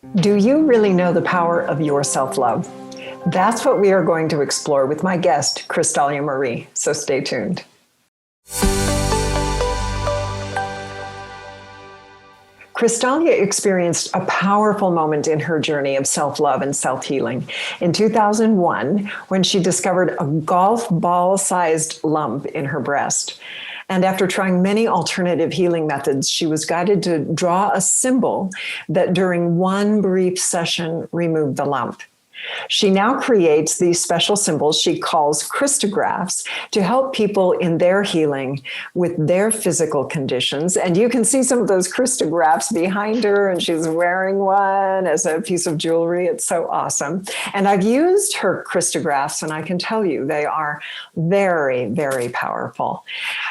Do you really know the power of your self-love? That's what we are going to explore with my guest, Krystalya Marie. So stay tuned. Krystalya experienced a powerful moment in her journey of self-love and self-healing in 2001 when she discovered a golf ball-sized lump in her breast. And after trying many alternative healing methods, she was guided to draw a symbol that during one brief session removed the lump. She now creates these special symbols she calls Krystographs to help people in their healing with their physical conditions. And you can see some of those Krystographs behind her, and she's wearing one as a piece of jewelry. It's so awesome. And I've used her Krystographs, and I can tell you they are very, very powerful.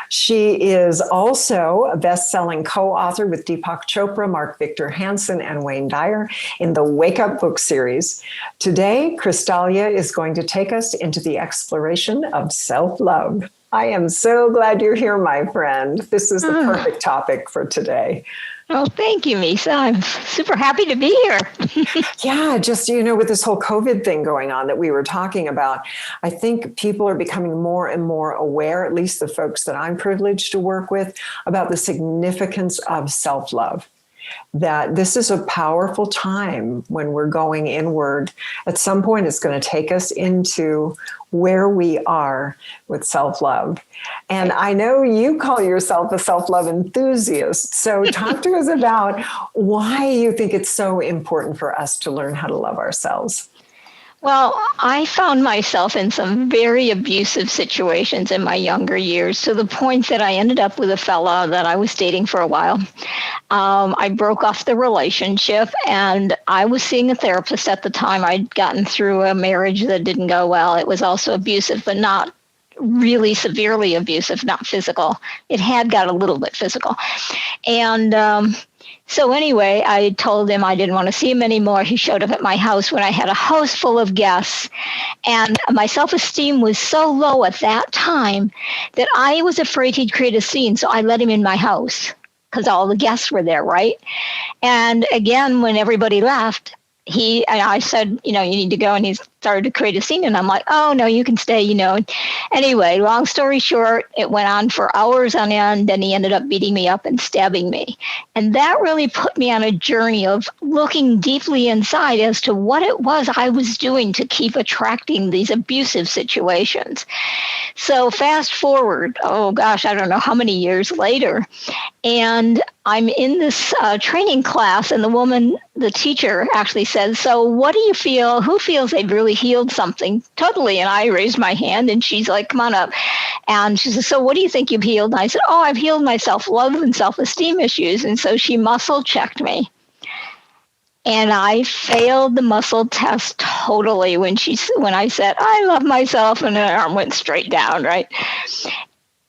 She is also a best-selling co-author with Deepak Chopra, Mark Victor Hansen, and Wayne Dyer in the Wake Up book series. Today, Krystalya is going to take us into the exploration of self-love. I am so glad you're here, my friend. This is the perfect topic for today. Oh, thank you, Misa. I'm super happy to be here. Yeah, just, with this whole COVID thing going on that we were talking about, I think people are becoming more and more aware, at least the folks that I'm privileged to work with, about the significance of self-love. That this is a powerful time when we're going inward. At some point, it's going to take us into where we are with self-love. And I know you call yourself a self-love enthusiast. So talk to us about why you think it's so important for us to learn how to love ourselves. Well, I found myself in some very abusive situations in my younger years, to the point that I ended up with a fella that I was dating for a while. I broke off the relationship, and I was seeing a therapist at the time. I'd gotten through a marriage that didn't go well. It was also abusive, but not really severely abusive, not physical. It had got a little bit physical. And so anyway, I told him I didn't want to see him anymore. He showed up at my house when I had a house full of guests. And my self-esteem was so low at that time that I was afraid he'd create a scene. So I let him in my house because all the guests were there, right? And again, when everybody left, I said, you need to go. And he started to create a scene. And I'm like, oh, no, you can stay, Anyway, long story short, it went on for hours on end. And he ended up beating me up and stabbing me. And that really put me on a journey of looking deeply inside as to what it was I was doing to keep attracting these abusive situations. So fast forward, oh, gosh, I don't know how many years later. And I'm in this training class, and the teacher actually says, so what do you feel? Who feels they've really healed something totally? And I raised my hand, and she's like, come on up. And she says, so what do you think you've healed? And I said, oh, I've healed my self-love and self-esteem issues. And so she muscle checked me. And I failed the muscle test totally when I said, I love myself, and her arm went straight down, right?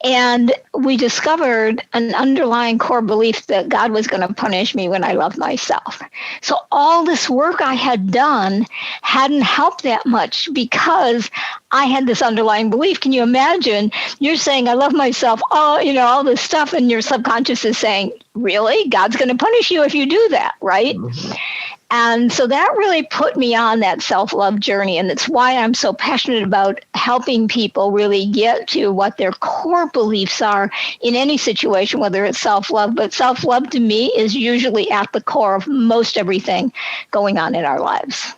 And we discovered an underlying core belief that God was going to punish me when I loved myself. So all this work I had done hadn't helped that much because I had this underlying belief. Can you imagine? You're saying, I love myself, all this stuff, and your subconscious is saying, really? God's going to punish you if you do that, right? Mm-hmm. And so that really put me on that self-love journey. And that's why I'm so passionate about helping people really get to what their core beliefs are in any situation, whether it's self-love. But self-love to me is usually at the core of most everything going on in our lives.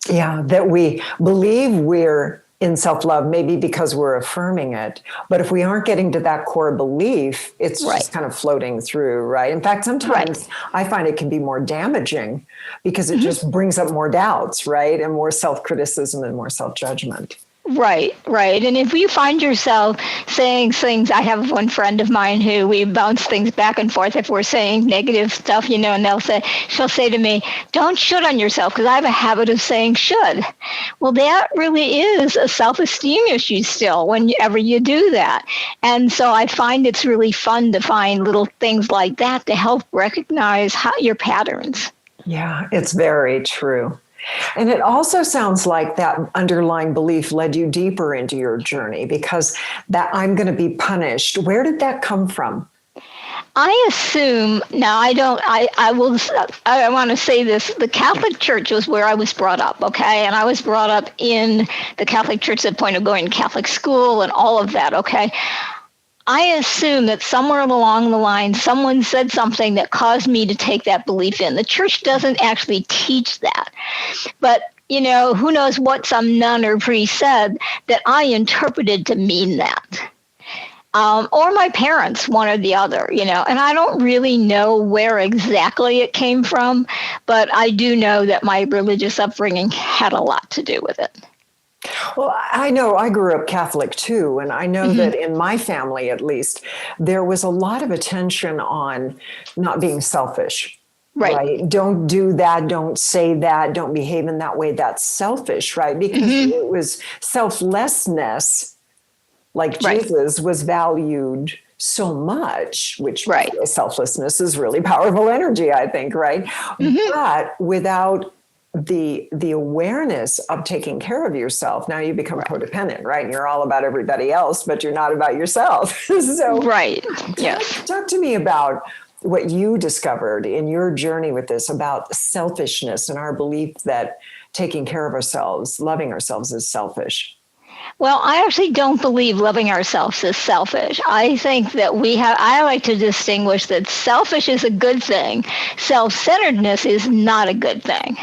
Yeah, that we believe we're in self-love, maybe because we're affirming it. But if we aren't getting to that core belief, it's right. Just kind of floating through, right? In fact, sometimes I find it can be more damaging because it just brings up more doubts, right? And more self-criticism and more self-judgment. Right. And if you find yourself saying things, I have one friend of mine who we bounce things back and forth if we're saying negative stuff, and she'll say to me, don't should on yourself, because I have a habit of saying should. Well, that really is a self-esteem issue still whenever you do that. And so I find it's really fun to find little things like that to help recognize your patterns. Yeah, it's very true. And it also sounds like that underlying belief led you deeper into your journey, because that I'm going to be punished. Where did that come from? I assume, now I don't, I want to say this, the Catholic Church was where I was brought up, okay? And I was brought up in the Catholic Church to the point of going to Catholic school and all of that, okay? I assume that somewhere along the line, someone said something that caused me to take that belief in. The church doesn't actually teach that. But, who knows what some nun or priest said that I interpreted to mean that. Or my parents, one or the other, and I don't really know where exactly it came from, but I do know that my religious upbringing had a lot to do with it. Well, I know I grew up Catholic too, and I know that in my family, at least, there was a lot of attention on not being selfish. Right. Don't do that. Don't say that. Don't behave in that way. That's selfish, right? Because it was selflessness, like Jesus was valued so much, which selflessness is really powerful energy, I think, right? But without the awareness of taking care of yourself, now you become codependent, right? And you're all about everybody else, but you're not about yourself. So talk to me about what you discovered in your journey with this about selfishness and our belief that taking care of ourselves, loving ourselves is selfish. Well, I actually don't believe loving ourselves is selfish. I think that I like to distinguish that selfish is a good thing. Self-centeredness is not a good thing.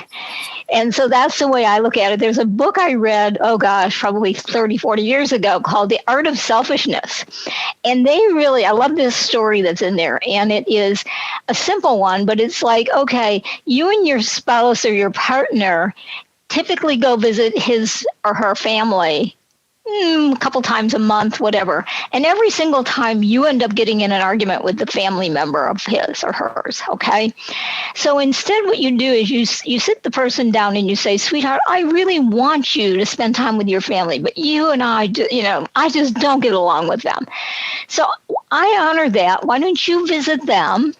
And so that's the way I look at it. There's a book I read, probably 30, 40 years ago called The Art of Selfishness. And I love this story that's in there. And it is a simple one, but it's like, okay, you and your spouse or your partner typically go visit his or her family a couple times a month, whatever. And every single time you end up getting in an argument with the family member of his or hers, okay? So instead what you do is you sit the person down and you say, sweetheart, I really want you to spend time with your family, but you and I just don't get along with them. So I honor that. Why don't you visit them?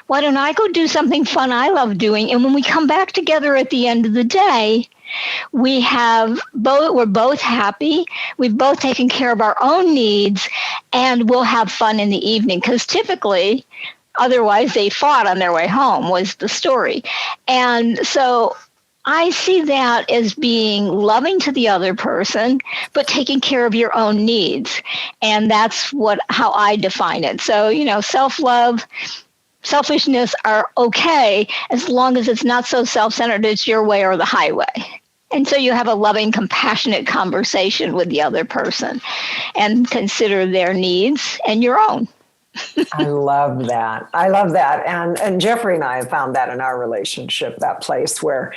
Why don't I go do something fun I love doing? And when we come back together at the end of the day, we're both happy, we've both taken care of our own needs, and we'll have fun in the evening. Because typically, otherwise they fought on their way home was the story. And so I see that as being loving to the other person, but taking care of your own needs. And that's how I define it. So, self-love, selfishness are okay as long as it's not so self-centered it's your way or the highway. And so you have a loving, compassionate conversation with the other person and consider their needs and your own. I love that. And Jeffrey and I have found that in our relationship, that place where,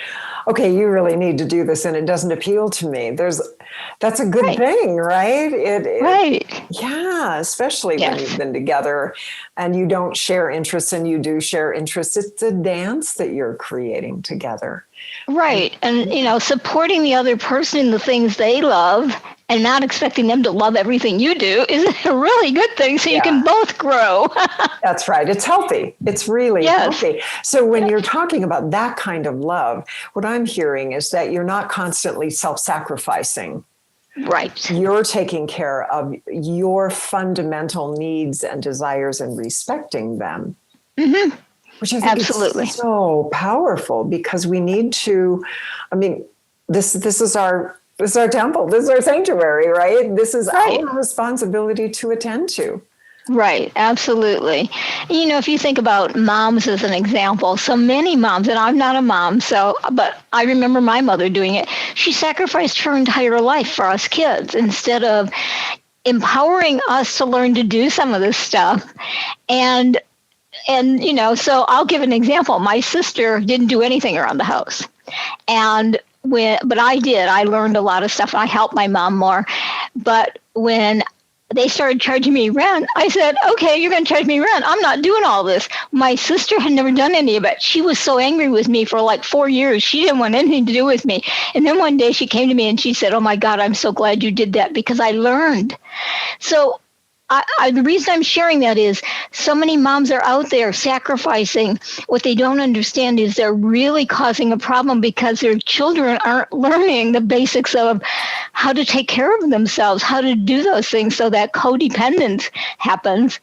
okay, you really need to do this and it doesn't appeal to me. That's a good thing, right? Yeah, especially when you've been together and you don't share interests and you do share interests. It's a dance that you're creating together. Right. And, supporting the other person in the things they love and not expecting them to love everything you do is a really good thing so you can both grow. That's right. It's healthy. It's really healthy. So when you're talking about that kind of love, what I'm hearing is that you're not constantly self-sacrificing. Right. You're taking care of your fundamental needs and desires and respecting them. Mm-hmm. Which I think is so powerful because we need to, this is our temple, this is our sanctuary, right? This is our responsibility to attend to. Right, absolutely. If you think about moms as an example, so many moms, and I'm not a mom, but I remember my mother doing it. She sacrificed her entire life for us kids instead of empowering us to learn to do some of this stuff. And so I'll give an example. My sister didn't do anything around the house. But I did. I learned a lot of stuff. I helped my mom more. But when they started charging me rent, I said, okay, you're going to charge me rent. I'm not doing all this. My sister had never done any of it. She was so angry with me for like 4 years. She didn't want anything to do with me. And then one day she came to me and she said, oh my God, I'm so glad you did that because I learned. So the reason I'm sharing that is so many moms are out there sacrificing. What they don't understand is they're really causing a problem because their children aren't learning the basics of how to take care of themselves, how to do those things so that codependence happens.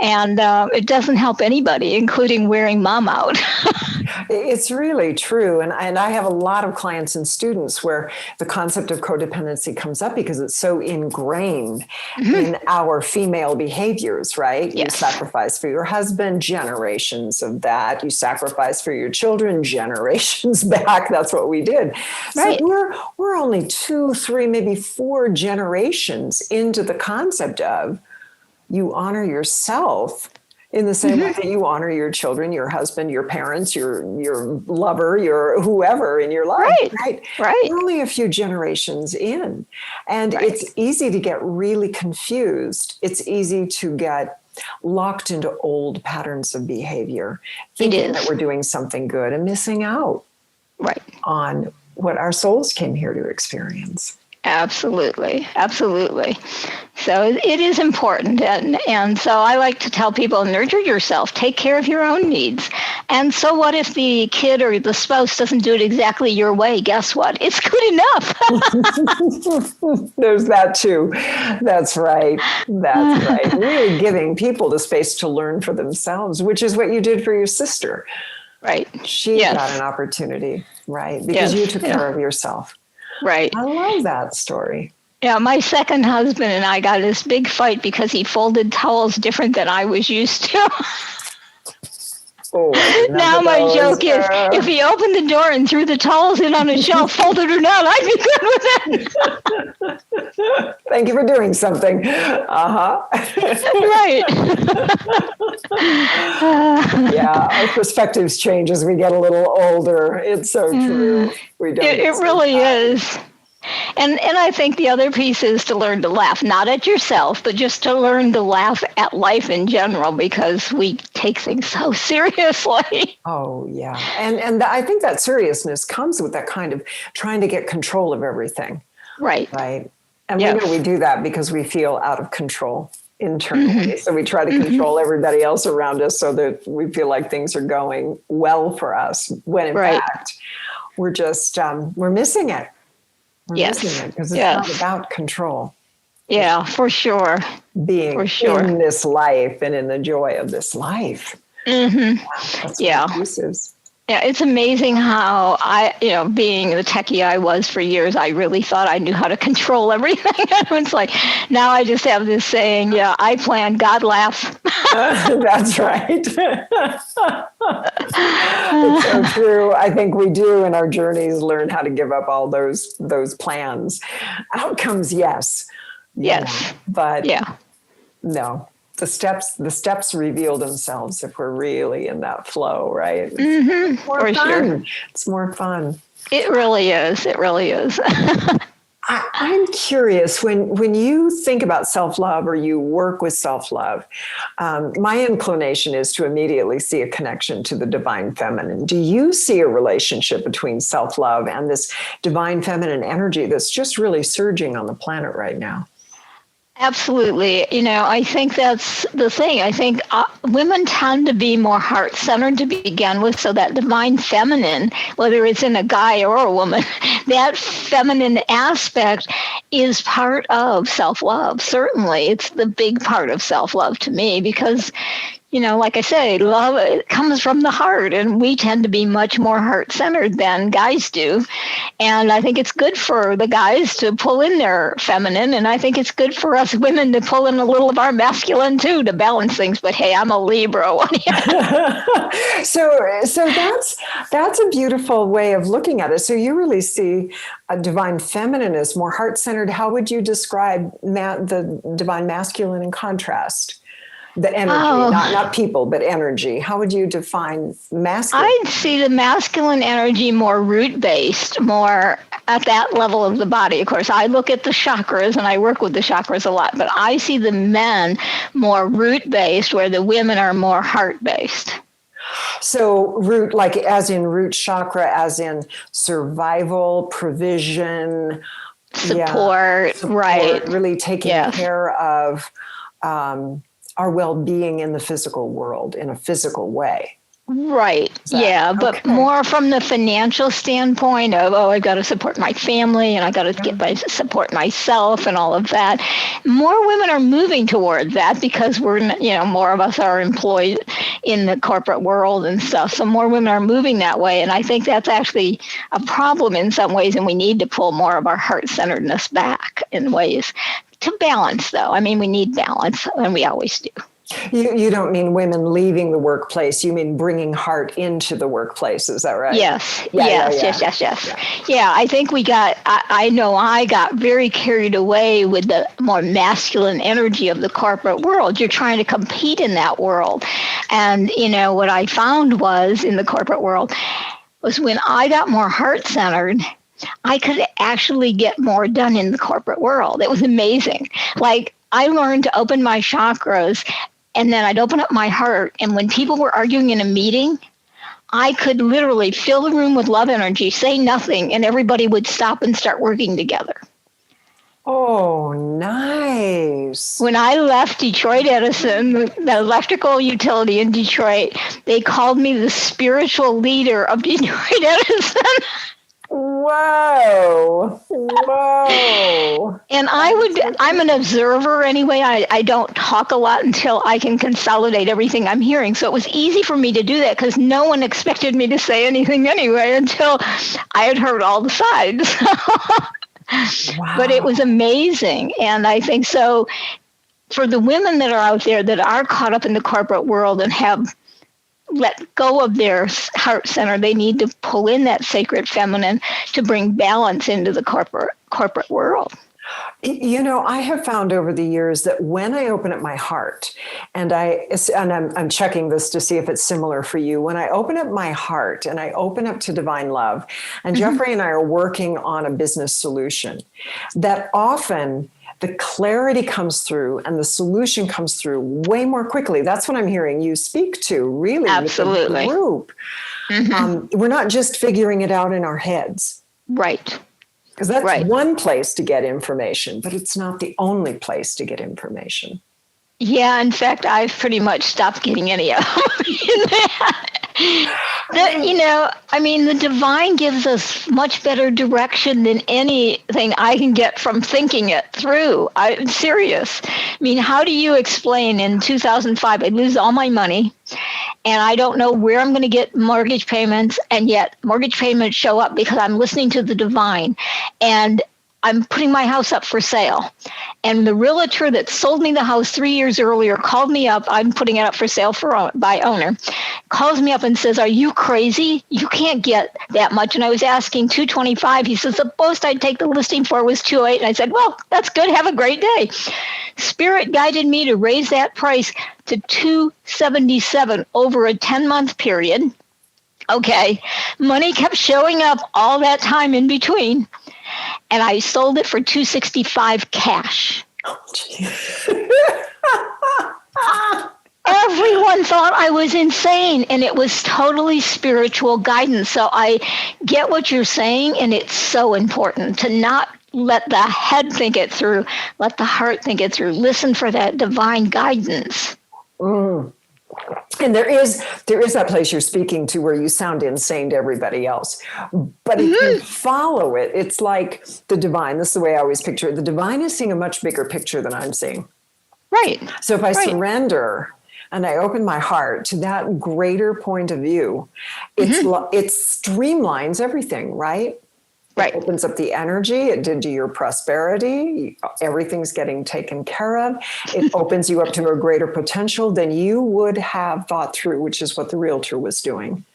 And it doesn't help anybody, including wearing mom out. It's really true. And I have a lot of clients and students where the concept of codependency comes up because it's so ingrained in our female behaviors, right? Yes. You sacrifice for your husband, generations of that. You sacrifice for your children, generations back. That's what we did. Right. So we're only 2, 3, maybe 4 generations into the concept of you honor yourself in the same way that you honor your children, your husband, your parents, your lover, your whoever in your life, right? We're only a few generations in. And it's easy to get really confused. It's easy to get locked into old patterns of behavior, thinking that we're doing something good and missing out on what our souls came here to experience. Absolutely. Absolutely. So it is important. And so I like to tell people, nurture yourself, take care of your own needs. And so what if the kid or the spouse doesn't do it exactly your way? Guess what? It's good enough. There's that too. That's right. That's right. Really giving people the space to learn for themselves, which is what you did for your sister. Right. She got an opportunity, right? Because you took care of yourself. Right. I love that story. Yeah, my second husband and I got this big fight because he folded towels different than I was used to. Now my joke is, if he opened the door and threw the towels in on a shelf, folded or not, I'd be good with it. Thank you for doing something. Right. Yeah, our perspectives change as we get a little older. It's so true. We don't. It really is. And I think the other piece is to learn to laugh, not at yourself, but just to learn to laugh at life in general, because we take things so seriously. Oh, yeah. And I think that seriousness comes with that kind of trying to get control of everything. Right. Right. And we know we do that because we feel out of control internally. So we try to control everybody else around us so that we feel like things are going well for us, when in fact, we're just, we're missing it. We're missing it because it's not about control. Yeah, for sure. Being in this life and in the joy of this life. That's Yeah, it's amazing how being the techie I was for years, I really thought I knew how to control everything. It's like, now I just have this saying, I plan, God laughs. That's right. It's so true. I think we do in our journeys learn how to give up all those plans. Outcomes, yes. But no. The steps reveal themselves if we're really in that flow, right? It's more fun. Sure. It's more fun. It really is. It really is. I'm curious, when you think about self-love or you work with self-love, my inclination is to immediately see a connection to the divine feminine. Do you see a relationship between self-love and this divine feminine energy that's just really surging on the planet right now? Absolutely. I think that's the thing. I think women tend to be more heart-centered to begin with, so that divine feminine, whether it's in a guy or a woman, that feminine aspect is part of self-love. Certainly, it's the big part of self-love to me because, like I say, love comes from the heart, and we tend to be much more heart-centered than guys do. And I think it's good for the guys to pull in their feminine, and I think it's good for us women to pull in a little of our masculine too to balance things. But hey, I'm a Libra. So that's a beautiful way of looking at it. So you really see a divine feminine as more heart-centered. How would you describe the divine masculine in contrast? The energy, not people, but energy. How would you define masculine? I'd see the masculine energy more root-based, more at that level of the body. Of course, I look at the chakras, and I work with the chakras a lot, but I see the men more root-based, where the women are more heart-based. So root, like as in root chakra, as in survival, provision, support, right? Really taking care of our well-being in the physical world in a physical way. Right. Yeah. But okay? more from the financial standpoint of, I've got to support my family and I got to support myself and all of that. More women are moving toward that because more of us are employed in the corporate world and stuff. So more women are moving that way. And I think that's actually a problem in some ways. And we need to pull more of our heart-centeredness back in ways to balance, though. I mean, we need balance, and we always do. You don't mean women leaving the workplace. You mean bringing heart into the workplace. Is that right? Yes. Yes. Yeah, I think I know I got very carried away with the more masculine energy of the corporate world. You're trying to compete in that world. And, what I found was in the corporate world was when I got more heart-centered, I could actually get more done in the corporate world. It was amazing. Like, I learned to open my chakras, and then I'd open up my heart. And when people were arguing in a meeting, I could literally fill the room with love energy, say nothing, and everybody would stop and start working together. Oh, nice. When I left Detroit Edison, the electrical utility in Detroit, they called me the spiritual leader of Detroit Edison. Whoa. And I'm an observer anyway. I don't talk a lot until I can consolidate everything I'm hearing. So it was easy for me to do that because no one expected me to say anything anyway until I had heard all the sides. Wow. But it was amazing. And I think so for the women that are out there that are caught up in the corporate world and have let go of their heart center, they need to pull in that sacred feminine to bring balance into the corporate world. I have found over the years that when I open up my heart, and I'm checking this to see if it's similar for you, when I open up my heart and I open up to divine love, and Jeffrey and I are working on a business solution, that often the clarity comes through and the solution comes through way more quickly. That's what I'm hearing you speak to, really. Absolutely. With the group. We're not just figuring it out in our heads. Right. Because that's one place to get information, but it's not the only place to get information. Yeah, in fact, I've pretty much stopped getting any of that. The divine gives us much better direction than anything I can get from thinking it through. I'm serious. I mean, how do you explain in 2005, I lose all my money and I don't know where I'm going to get mortgage payments, and yet mortgage payments show up because I'm listening to the divine and I'm putting my house up for sale. And the realtor that sold me the house 3 years earlier called me up. I'm putting it up for sale by owner. Calls me up and says, "Are you crazy? You can't get that much." And I was asking $225. He says, "The most I'd take the listing for was $2.8." And I said, "Well, that's good. Have a great day." Spirit guided me to raise that price to $277 over a 10-month period. Okay. Money kept showing up all that time in between. And I sold it for $265 cash. Everyone thought I was insane, and it was totally spiritual guidance. So I get what you're saying, and it's so important to not let the head think it through, let the heart think it through. Listen for that divine guidance. And there is that place you're speaking to where you sound insane to everybody else. But if you follow it, it's like the divine. This is the way I always picture it. The divine is seeing a much bigger picture than I'm seeing. Right. So if I surrender and I open my heart to that greater point of view, it streamlines everything, right? Right. It opens up the energy. It did to your prosperity. Everything's getting taken care of. It opens you up to a greater potential than you would have thought through, which is what the realtor was doing.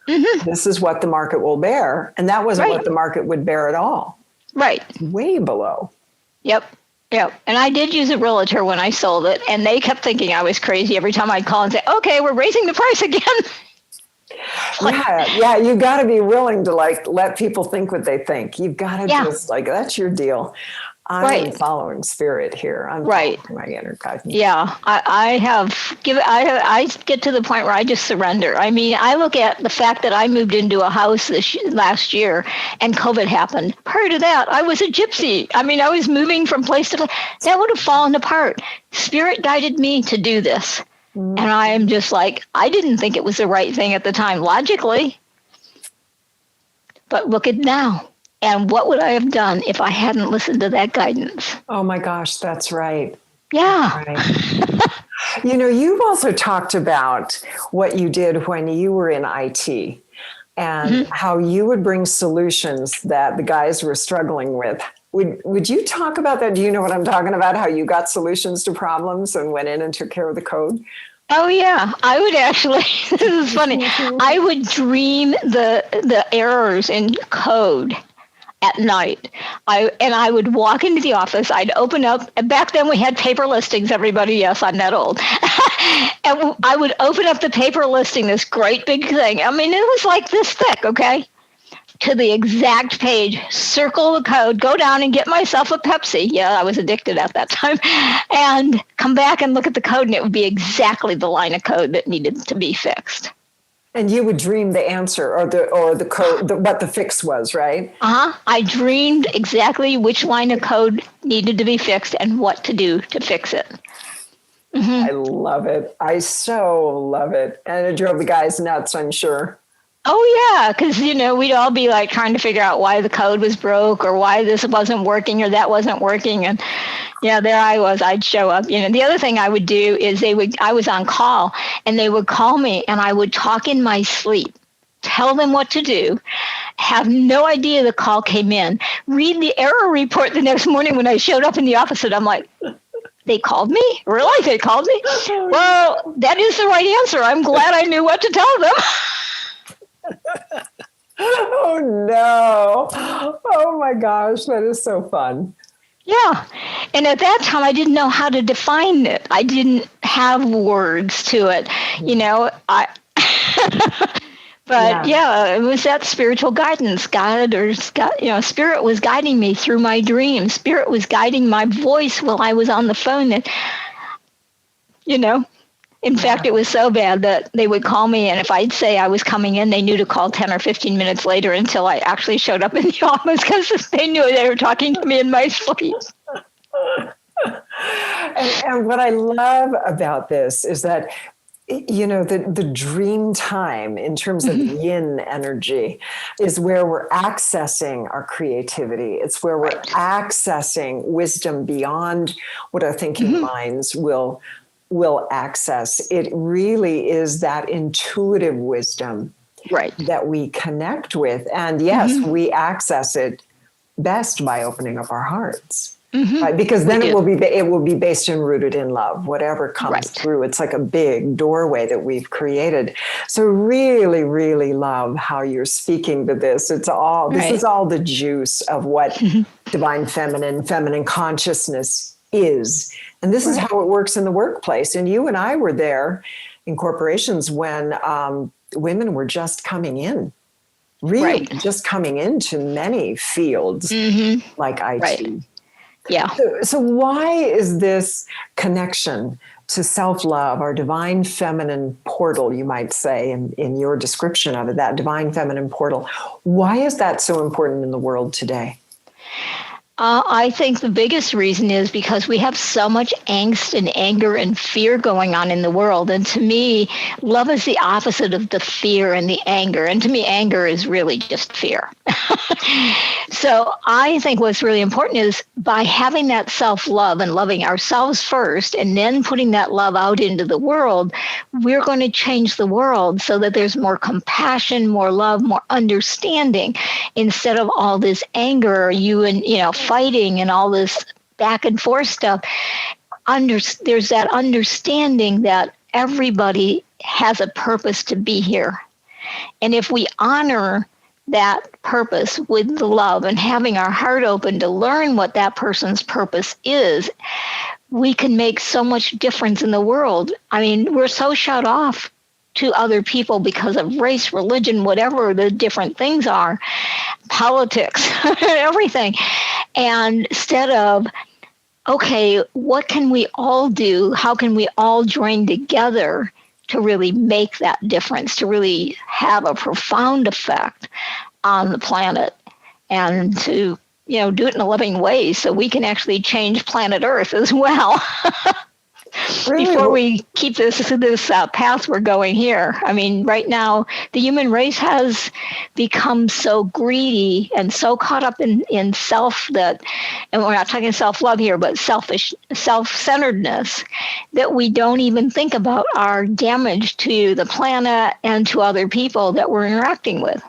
This is what the market will bear. And that wasn't what the market would bear at all. Right. Way below. Yep. And I did use a realtor when I sold it, and they kept thinking I was crazy every time I'd call and say, "Okay, we're raising the price again." Yeah, you got to be willing to let people think what they think. You've got to just that's your deal. I'm following spirit here. I'm following my inner guidance. Yeah, I get to the point where I just surrender. I mean, I look at the fact that I moved into a house last year and COVID happened. Prior to that, I was a gypsy. I mean, I was moving from place to place. That would have fallen apart. Spirit guided me to do this. And I am just like, I didn't think it was the right thing at the time, logically. But look at now. And what would I have done if I hadn't listened to that guidance? Oh my gosh, that's right. Yeah. Right. You've also talked about what you did when you were in IT and how you would bring solutions that the guys were struggling with. Would you talk about that? Do you know what I'm talking about? How you got solutions to problems and went in and took care of the code? Oh yeah, I would actually. This is funny. I would dream the errors in code at night. I would walk into the office. I'd open up. And back then we had paper listings. Everybody, yes, I'm that old. And I would open up the paper listing, this great big thing. I mean, it was like this thick. Okay. To the exact page, circle the code, go down and get myself a Pepsi. Yeah, I was addicted at that time. And come back and look at the code, and it would be exactly the line of code that needed to be fixed. And you would dream the answer or the code, what the fix was, right? I dreamed exactly which line of code needed to be fixed and what to do to fix it. I love it. I so love it. And it drove the guys nuts, I'm sure. Oh, yeah, because, we'd all be like trying to figure out why the code was broke or why this wasn't working or that wasn't working. And yeah, there I was. I'd show up. The other thing I would do is I was on call and they would call me and I would talk in my sleep, tell them what to do, have no idea the call came in, read the error report the next morning when I showed up in the office and I'm like, they called me? Really? They called me? Well, that is the right answer. I'm glad I knew what to tell them. Oh no. Oh my gosh, that is so fun. Yeah. And at that time I didn't know how to define it. I didn't have words to it. But yeah, it was that spiritual guidance. Spirit was guiding me through my dreams. Spirit was guiding my voice while I was on the phone. And, in fact, it was so bad that they would call me, and if I'd say I was coming in, they knew to call 10 or 15 minutes later until I actually showed up in the office because they knew they were talking to me in my sleep. And what I love about this is that, the dream time in terms of yin energy is where we're accessing our creativity. It's where we're accessing wisdom beyond what our thinking minds will access. It really is that intuitive wisdom that we connect with. And yes, we access it best by opening up our hearts. Right? Because then it will be based and rooted in love, whatever comes through. It's like a big doorway that we've created. So really, really love how you're speaking to this. This is all the juice of what divine feminine consciousness is. And this is how it works in the workplace. And you and I were there in corporations when women were just coming in, just coming into many fields like IT. Yeah. So why is this connection to self-love, our divine feminine portal, you might say, in your description of it, that divine feminine portal, why is that so important in the world today? I think the biggest reason is because we have so much angst and anger and fear going on in the world. And to me, love is the opposite of the fear and the anger. And to me, anger is really just fear. So I think what's really important is by having that self-love and loving ourselves first, and then putting that love out into the world, we're going to change the world so that there's more compassion, more love, more understanding, instead of all this anger, fighting and all this back and forth stuff. There's that understanding that everybody has a purpose to be here. And if we honor that purpose with the love and having our heart open to learn what that person's purpose is, we can make so much difference in the world. I mean, we're so shut off to other people because of race, religion, whatever the different things are, politics, everything. And instead of, okay, what can we all do? How can we all join together to really make that difference, to really have a profound effect on the planet, and to, do it in a loving way so we can actually change planet Earth as well. Really? before we keep this path we're going here. I mean, right now, the human race has become so greedy and so caught up in self that, and we're not talking self-love here, but self-centeredness, that we don't even think about our damage to the planet and to other people that we're interacting with.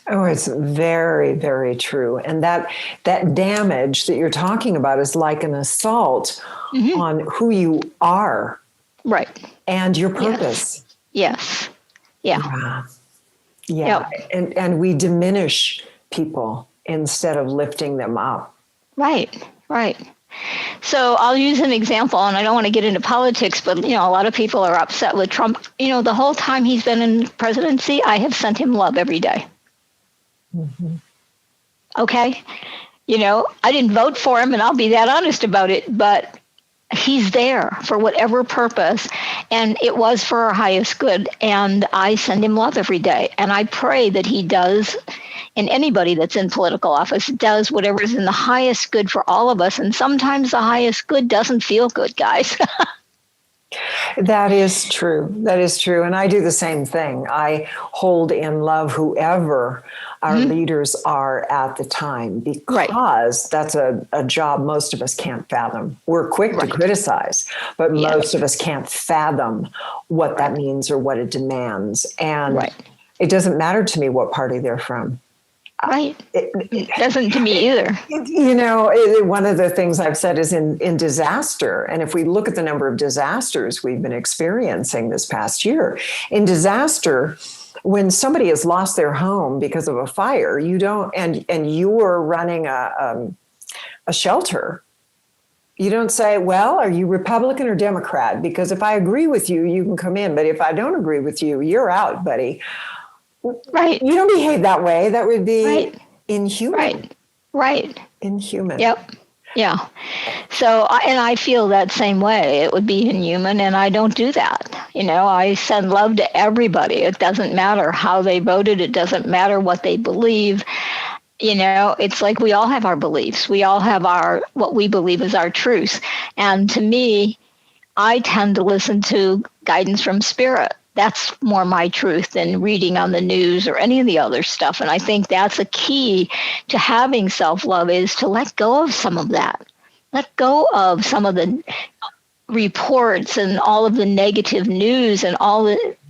Oh, it's very, very true. And that damage that you're talking about is like an assault on who you are. Right. And your purpose. Yes. Yeah. Yeah. Yep. And we diminish people instead of lifting them up. Right. So I'll use an example, and I don't want to get into politics, but, a lot of people are upset with Trump. The whole time he's been in presidency, I have sent him love every day. Mm-hmm. Okay. I didn't vote for him, and I'll be that honest about it, but he's there for whatever purpose, and it was for our highest good, and I send him love every day, and I pray that he does, and anybody that's in political office does whatever is in the highest good for all of us, and sometimes the highest good doesn't feel good, guys. That is true. And I do the same thing. I hold in love whoever our leaders are at the time, because that's a job most of us can't fathom. We're quick to criticize, but most of us can't fathom what that means or what it demands. And it doesn't matter to me what party they're from. Right. It doesn't to me either. One of the things I've said is in disaster, and if we look at the number of disasters we've been experiencing this past year, in disaster, when somebody has lost their home because of a fire, you don't, and you're running a shelter, you don't say, well, are you Republican or Democrat? Because if I agree with you, you can come in. But if I don't agree with you, you're out, buddy. Right. You don't behave that way. That would be inhuman. Right. Inhuman. Yep. Yeah. So, I feel that same way. It would be inhuman, and I don't do that. I send love to everybody. It doesn't matter how they voted. It doesn't matter what they believe. It's like we all have our beliefs. We all have what we believe is our truth. And to me, I tend to listen to guidance from spirit. That's more my truth than reading on the news or any of the other stuff. And I think that's a key to having self-love, is to let go of some of that. Let go of some of the reports and all of the negative news and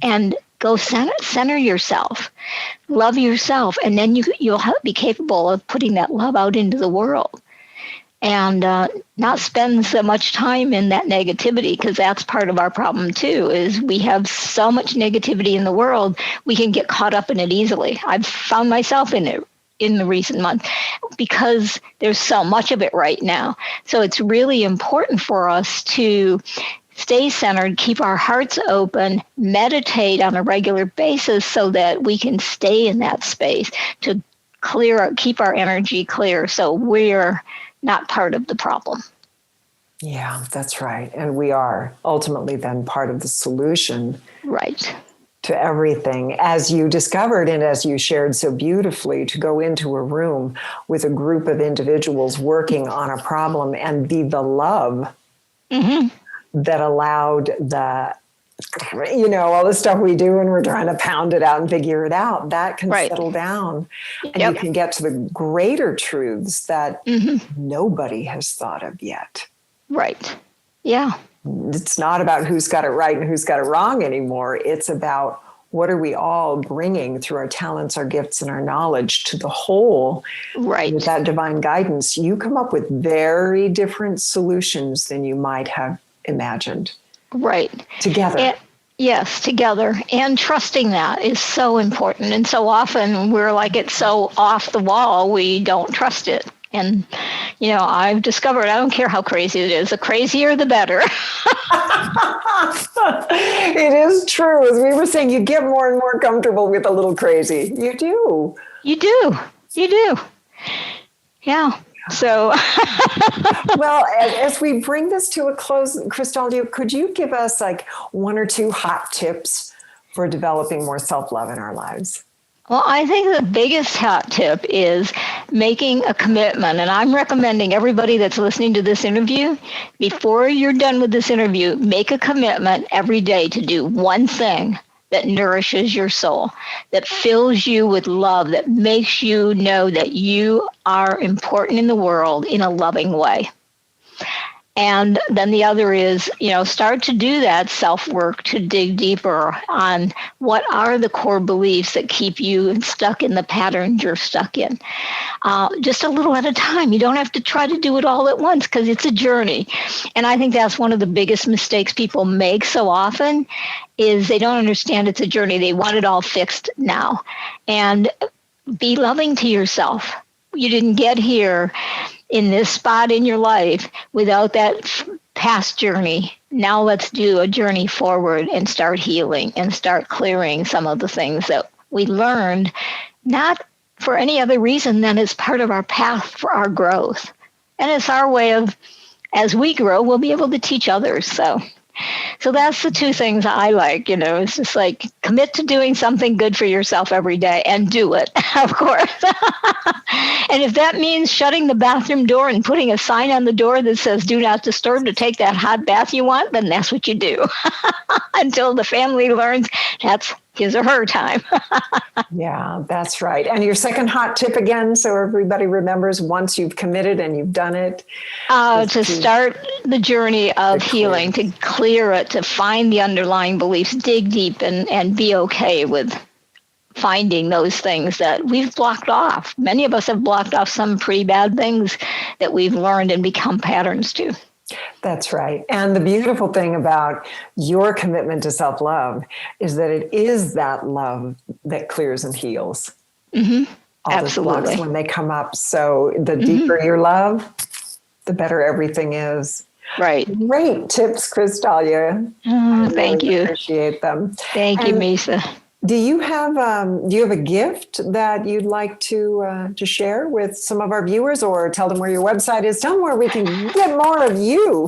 and go center yourself, love yourself, and then you'll be capable of putting that love out into the world. And not spend so much time in that negativity, because that's part of our problem too, is we have so much negativity in the world, we can get caught up in it easily. I've found myself in it in the recent month because there's so much of it right now. So it's really important for us to stay centered, keep our hearts open, meditate on a regular basis so that we can stay in that space to keep our energy clear, so we're not part of the problem. Yeah, that's right. And we are ultimately then part of the solution. Right. To everything. As you discovered and as you shared so beautifully, to go into a room with a group of individuals working on a problem and be the love that allowed all the stuff we do when we're trying to pound it out and figure it out, that can settle down. And you can get to the greater truths that nobody has thought of yet. Right. Yeah. It's not about who's got it right and who's got it wrong anymore. It's about what are we all bringing through our talents, our gifts, and our knowledge to the whole. Right. With that divine guidance, you come up with very different solutions than you might have imagined. Right. Together. Yes, together. And trusting that is so important. And so often we're like, it's so off the wall, we don't trust it. And, I've discovered I don't care how crazy it is. The crazier, the better. It is true. As we were saying, you get more and more comfortable with a little crazy. You do. You do. Yeah. So, well, as we bring this to a close, Krystalya, could you give us like one or two hot tips for developing more self-love in our lives? Well, I think the biggest hot tip is making a commitment. And I'm recommending everybody that's listening to this interview, before you're done with this interview, make a commitment every day to do one thing that nourishes your soul, that fills you with love, that makes you know that you are important in the world in a loving way. And then the other is, start to do that self-work to dig deeper on what are the core beliefs that keep you stuck in the patterns you're stuck in. Just a little at a time. You don't have to try to do it all at once because it's a journey. And I think that's one of the biggest mistakes people make so often is they don't understand it's a journey. They want it all fixed now. And be loving to yourself. You didn't get here in this spot in your life without that past journey. Now let's do a journey forward and start healing and start clearing some of the things that we learned, not for any other reason than it's part of our path for our growth. And it's our way of, as we grow, we'll be able to teach others. So that's the two things I like, it's just like commit to doing something good for yourself every day and do it, of course. And if that means shutting the bathroom door and putting a sign on the door that says do not disturb to take that hot bath you want, then that's what you do until the family learns that's his or her time. Yeah, that's right. And your second hot tip again, so everybody remembers once you've committed and you've done it. To start the journey of healing, to clear it, to find the underlying beliefs, dig deep and be okay with finding those things that we've blocked off. Many of us have blocked off some pretty bad things that we've learned and become patterns to. That's right. And the beautiful thing about your commitment to self-love is that it is that love that clears and heals. Mm-hmm. All Absolutely. Those blocks when they come up. So the deeper your love, the better everything is. Right. Great tips, Krystalya. Thank you. Appreciate them. Thank you, Misa. Do you have a gift that you'd like to share with some of our viewers, or tell them where your website is? Tell them where we can get more of you.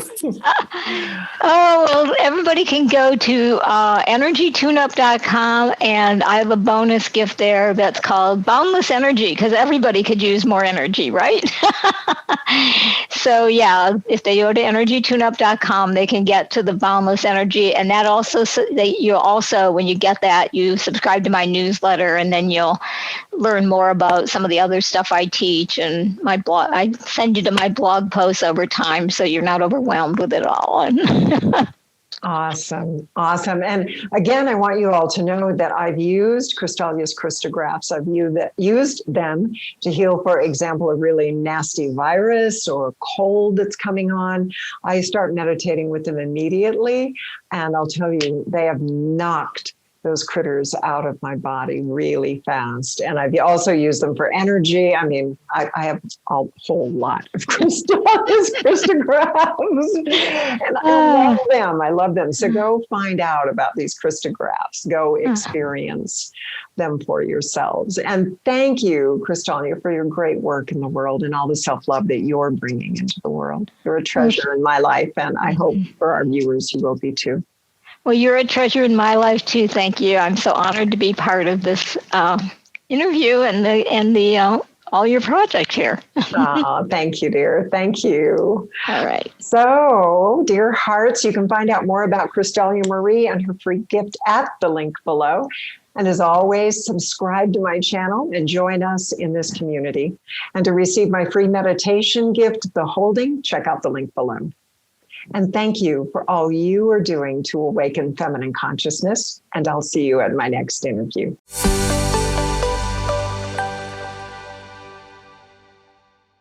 Well, everybody can go to energytuneup.com, and I have a bonus gift there that's called Boundless Energy, because everybody could use more energy, right? So yeah, if they go to energytuneup.com, they can get to the Boundless Energy, and that also you also, when you get that, you subscribe to my newsletter, and then you'll learn more about some of the other stuff I teach and my blog. I send you to my blog posts over time, so you're not overwhelmed with it all. Awesome. And again, I want you all to know that I've used Krystalya's Krystagraphs. I've used them to heal, for example, a really nasty virus or a cold that's coming on. I start meditating with them immediately, and I'll tell you, they have knocked those critters out of my body really fast. And I've also used them for energy. I mean, I have a whole lot of Krystalya's Krystagraphs, and I love them. So go find out about these Krystagraphs. Go experience them for yourselves. And thank you, Krystalya, for your great work in the world and all the self-love that you're bringing into the world. You're a treasure in my life, and I hope for our viewers you will be too. Well, you're a treasure in my life too. Thank you. I'm so honored to be part of this interview and the all your project here. Oh, thank you, dear. Thank you. All right. So, dear hearts, you can find out more about Krystalya Marie and her free gift at the link below. And as always, subscribe to my channel and join us in this community. And to receive my free meditation gift, The Holding, check out the link below. And thank you for all you are doing to awaken feminine consciousness. And I'll see you at my next interview.